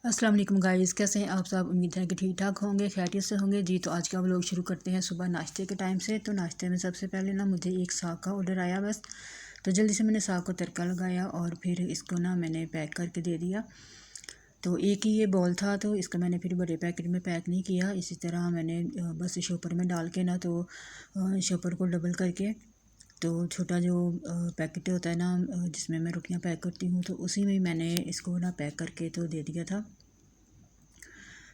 अस्सलाम वालेकुम गाइस, कैसे हैं आप सब। उम्मीद है कि ठीक ठाक होंगे, खैरियत से होंगे जी। तो आज का व्लॉग शुरू करते हैं सुबह नाश्ते के टाइम से। तो नाश्ते में सबसे पहले ना मुझे एक साग का ऑर्डर आया बस। तो जल्दी से मैंने साग को तड़का लगाया और फिर इसको ना मैंने पैक करके दे दिया। तो एक ही ये बॉल था तो इसको मैंने फिर बड़े पैकेट में पैक नहीं किया। इसी तरह मैंने बस शॉपर में डाल के ना तो शॉपर को डबल करके तो छोटा जो पैकेट होता है ना जिसमें मैं रोटियां पैक करती हूँ तो उसी में मैंने इसको ना पैक करके तो दे दिया था।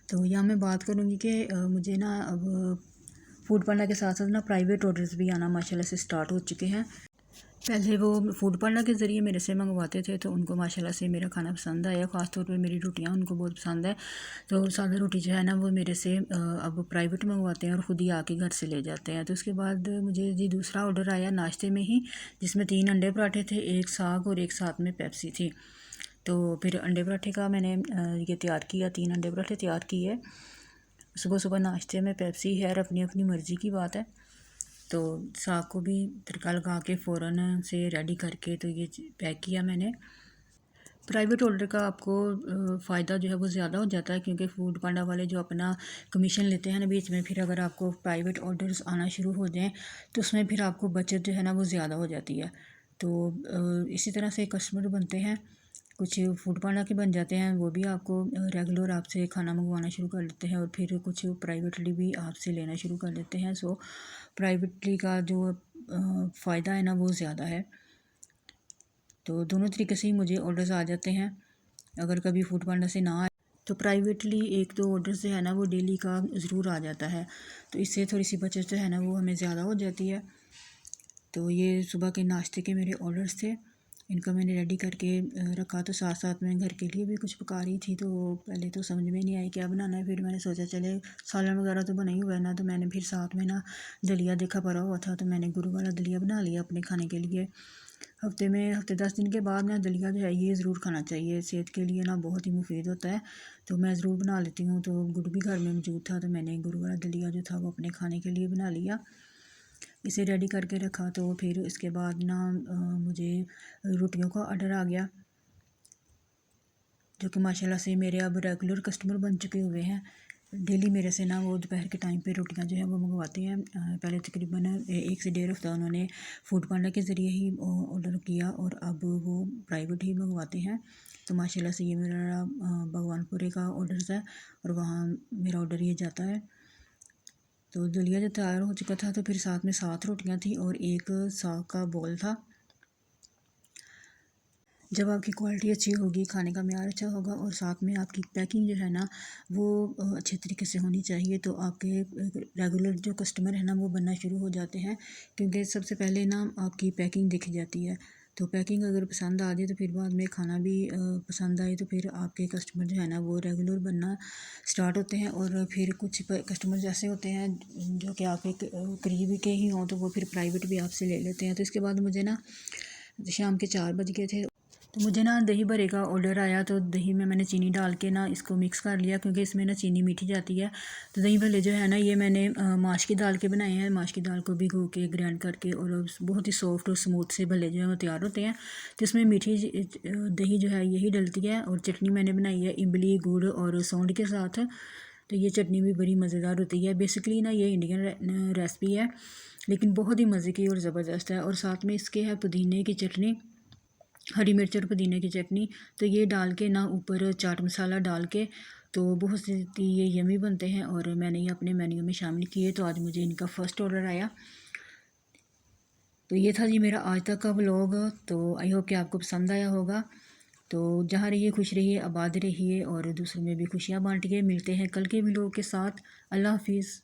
तो यहाँ मैं बात करूँगी कि मुझे ना अब फूड पांडा के साथ साथ ना प्राइवेट ऑर्डर्स भी आना माशाल्लाह से स्टार्ट हो चुके हैं। पहले वो फूड पांडा के ज़रिए मेरे से मंगवाते थे तो उनको माशाल्लाह से मेरा खाना पसंद आया, ख़ास तौर पे मेरी रोटियाँ उनको बहुत पसंद है। तो सादा रोटी जो है ना वो मेरे से अब प्राइवेट मंगवाते हैं और ख़ुद ही आके घर से ले जाते हैं। तो उसके बाद मुझे जी दूसरा ऑर्डर आया नाश्ते में ही, जिसमें 3 अंडे पराठे थे, एक साग और एक साथ में पेप्सी थी। तो फिर अंडे पराठे का मैंने ये तैयार किया, 3 अंडे पराठे तैयार किए। सुबह सुबह नाश्ते में पेप्सी है, अपनी अपनी मर्ज़ी की बात है। तो साग को भी तड़का लगा के फ़ौरन से रेडी करके तो ये पैक किया मैंने। प्राइवेट ऑर्डर का आपको फ़ायदा जो है वो ज़्यादा हो जाता है, क्योंकि फूड पांडा वाले जो अपना कमीशन लेते हैं ना बीच में, फिर अगर आपको प्राइवेट ऑर्डर्स आना शुरू हो जाएँ तो उसमें फिर आपको बचत जो है ना वो ज़्यादा हो जाती है। तो इसी तरह से कस्टमर बनते हैं, कुछ फूड पांडा के बन जाते हैं, वो भी आपको रेगुलर आपसे खाना मंगवाना शुरू कर देते हैं और फिर कुछ प्राइवेटली भी आपसे लेना शुरू कर देते हैं। सो प्राइवेटली का जो फ़ायदा है ना वो ज़्यादा है। तो दोनों तरीके से ही मुझे ऑर्डर्स आ जाते हैं। अगर कभी फूड पांडा से ना आए तो प्राइवेटली एक दो ऑर्डर्स जो है ना वो डेली का ज़रूर आ जाता है, तो इससे थोड़ी सी बचत जो है ना वो हमें ज़्यादा हो जाती है। तो ये सुबह के नाश्ते के मेरे ऑर्डर्स थे, इनको मैंने रेडी करके रखा। तो साथ साथ मैं घर के लिए भी कुछ पका रही थी। तो पहले तो समझ में नहीं आई क्या बनाना है, फिर मैंने सोचा चले सालन वगैरह तो बना ही हुआ है ना, तो मैंने फिर साथ में ना दलिया देखा पड़ा हुआ था, तो मैंने गुरु वाला दलिया बना लिया अपने खाने के लिए। हफ्ते 10 दिन के बाद ना दलिया जो है ये ज़रूर खाना चाहिए, सेहत के लिए ना बहुत ही मुफीद होता है। तो मैं ज़रूर बना लेती हूँ। तो गुड़ भी घर में मौजूद था तो मैंने गुड़ वाला दलिया जो था वो अपने खाने के लिए बना लिया, इसे रेडी करके रखा। तो फिर इसके बाद ना मुझे रोटियों का ऑर्डर आ गया, जो कि माशाल्लाह से मेरे अब रेगुलर कस्टमर बन चुके हुए हैं। डेली मेरे से ना वो दोपहर के टाइम पे रोटियां जो है वो मंगवाते हैं। पहले तकरीबन 1 से 1.5 हफ्ता उन्होंने फूड पांडा के ज़रिए ही ऑर्डर किया और अब वो प्राइवेट ही मंगवाते हैं। तो माशाल्लाह से ये मेरा भगवानपुरे का ऑर्डर्स है और वहाँ मेरा ऑर्डर ये जाता है। तो दलिया जब तैयार हो चुका था तो फिर साथ में 7 रोटियाँ थी और एक साग का बॉल था। जब आपकी क्वालिटी अच्छी होगी, खाने का मेयार अच्छा होगा और साथ में आपकी पैकिंग जो है ना वो अच्छे तरीके से होनी चाहिए, तो आपके रेगुलर जो कस्टमर है ना वो बनना शुरू हो जाते हैं। क्योंकि सबसे पहले ना आपकी पैकिंग देखी जाती है। तो पैकिंग अगर पसंद आ जाए तो फिर बाद में खाना भी पसंद आए तो फिर आपके कस्टमर जो है ना वो रेगुलर बनना स्टार्ट होते हैं। और फिर कुछ कस्टमर ऐसे होते हैं जो कि आपके करीब के ही हों तो वो फिर प्राइवेट भी आपसे ले लेते हैं। तो इसके बाद मुझे ना शाम के 4 बज गए थे, तो मुझे ना दही बड़े का ऑर्डर आया। तो दही में मैंने चीनी डाल के ना इसको मिक्स कर लिया, क्योंकि इसमें ना चीनी मीठी जाती है। तो दही भल्ले जो है ना ये मैंने माश की दाल के बनाए हैं, माश की दाल को भिगो के ग्राइंड करके, और बहुत ही सॉफ्ट और स्मूथ से भल्ले जो है वो तैयार होते हैं। तो इसमें मीठी दही जो है यही डलती है। और चटनी मैंने बनाई है इमली, गुड़ और सौंठ के साथ। तो ये चटनी भी बड़ी मज़ेदार होती है। बेसिकली ना ये इंडियन रेसिपी है, लेकिन बहुत ही मज़े की और ज़बरदस्त है। और साथ में इसके है पुदीने की चटनी, हरी मिर्च और पुदीने की चटनी। तो ये डाल के ना ऊपर चाट मसाला डाल के तो बहुत सी ये यमी बनते हैं और मैंने ये अपने मेन्यू में शामिल किए। तो आज मुझे इनका फ़र्स्ट ऑर्डर आया। तो ये था जी मेरा आज तक का व्लॉग। तो आई होप कि आपको पसंद आया होगा। तो जहाँ रहिए खुश रहिए, आबाद रहिए और दूसरों में भी खुशियाँ बांटिए। मिलते हैं कल के व्लॉग के साथ। अल्लाह हाफिज़।